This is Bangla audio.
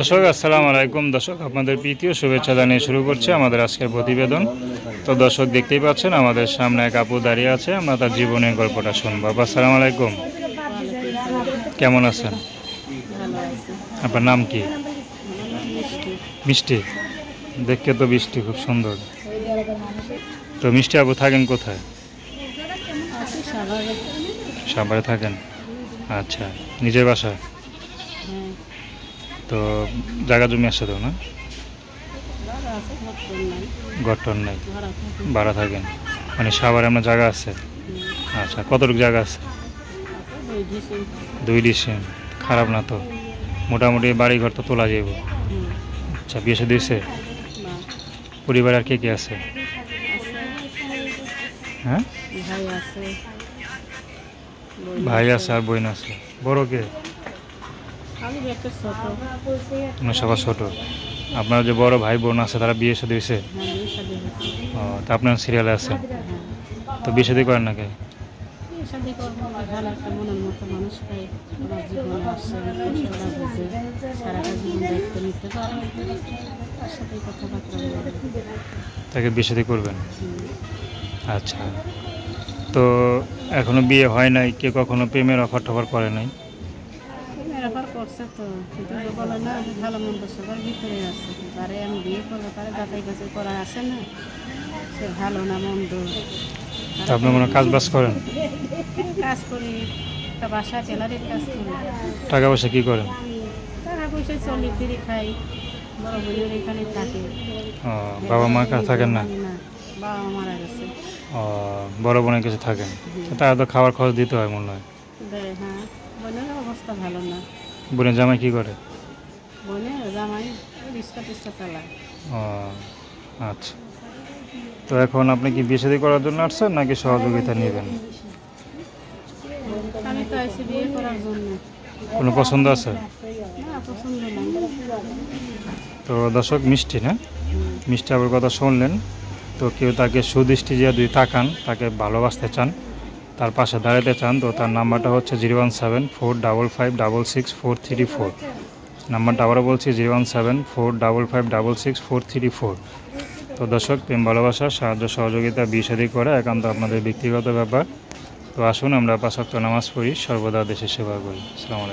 দর্শক আসসালামু আলাইকুম। দর্শক আপনাদের প্রীতি ও শুভেচ্ছা জানিয়ে শুরু করছে আমাদের আজকের প্রতিবেদন। তো দর্শক দেখতেই পাচ্ছেন আমাদের সামনে এক আপু দাঁড়িয়ে আছে, আমরা তার জীবনের গল্পটা শুনবো। আপু আসসালামু আলাইকুম, কেমন আছেন? আপনার নাম কি? মিষ্টি, দেখতে তো মিষ্টি খুব সুন্দর। তো মিষ্টি আপু থাকেন কোথায়? সাভারে থাকেন, আচ্ছা। নিজের বাসা? তো জায়গা জমি আছে তো না? গঠন নাই, ভাড়া থাকেন মানে সাভারে আপনার জায়গা আছে? আচ্ছা, কতটুকু জায়গা আছে? 2 ডিসিম, খারাপ না তো, মোটামুটি বাড়ি ঘর তো তোলা যাইব। আচ্ছা, বিয়ে শাদী হয়েছে? পরিবার আর কে কে আছে? হ্যাঁ, ভাই আছে আর বোন আছে। বড় কে? সবার ছোট। আপনার যে বড় ভাই বোন আছে তারা বিয়ে শাদী হয়েছে? ও, তা আপনার সিরিয়ালে আছে? তো বিয়ে শাদী করেন না কে? তাকে বিয়ে শাদী করবেন? আচ্ছা, তো এখনো বিয়ে হয় নাই, কে কখনো প্রেমের অফার টফার করে নাই? করছে তো, কিন্তু বলে না ভালো মন্দ সবার ভিতরে আছে, তারে আমি বিয়ে করবো তারে যাচাই বাছাই করা আছে না, সে ভালো না মন্দ। আপনি মনে কাজ বাজ করেন? কাজ করি, একটা বাসা টেলারের কাজ করি। টাকা পয়সা কি করেন? টাকা পয়সা চলি ফিরি খাই, বড় বোনের এখানে থাকে। বাবা মার কাছে থাকেন না? বাবা মারা গেছে। বড় বোনের কাছে থাকেন, তারা তো খাবার খরচ দিতে হয় মনে হয়। হ্যাঁ, বোনের অবস্থা ভালো না। বোনের জামাই কি করে? বোনের জামাই রিক্সা টিক্সা চালায়। আচ্ছা, তো এখন আপনি কি বিয়ে শাদী করার জন্য আসছেন নাকি সহযোগিতা নেবেন? আমি তো আইসি বিয়ে করার জন্য। কোনো পছন্দ আছে? না, পছন্দ নাই। তো দর্শক, মিষ্টি না, মিষ্টি আবার কথা শুনলেন। তো কেউ তাকে সুদৃষ্টি দিয়ে যদি তাকান, তাকে ভালোবাসতে চান, তার পাশে দাঁড়াতে চান, তো তার নাম্বারটা হচ্ছে 01745566434। নাম্বারটা আবারও বলছি 01745566434। তো দর্শক, প্রেম ভালোবাসা সাহায্য সহযোগিতা বিয়ে শাদী করা একান্ত আপনাদের ব্যক্তিগত ব্যাপার। তো আসুন আমরা 5 ওয়াক্ত নামাজ পড়ি, সর্বদা দেশের সেবা করি। আসসালামু আলাইকুম।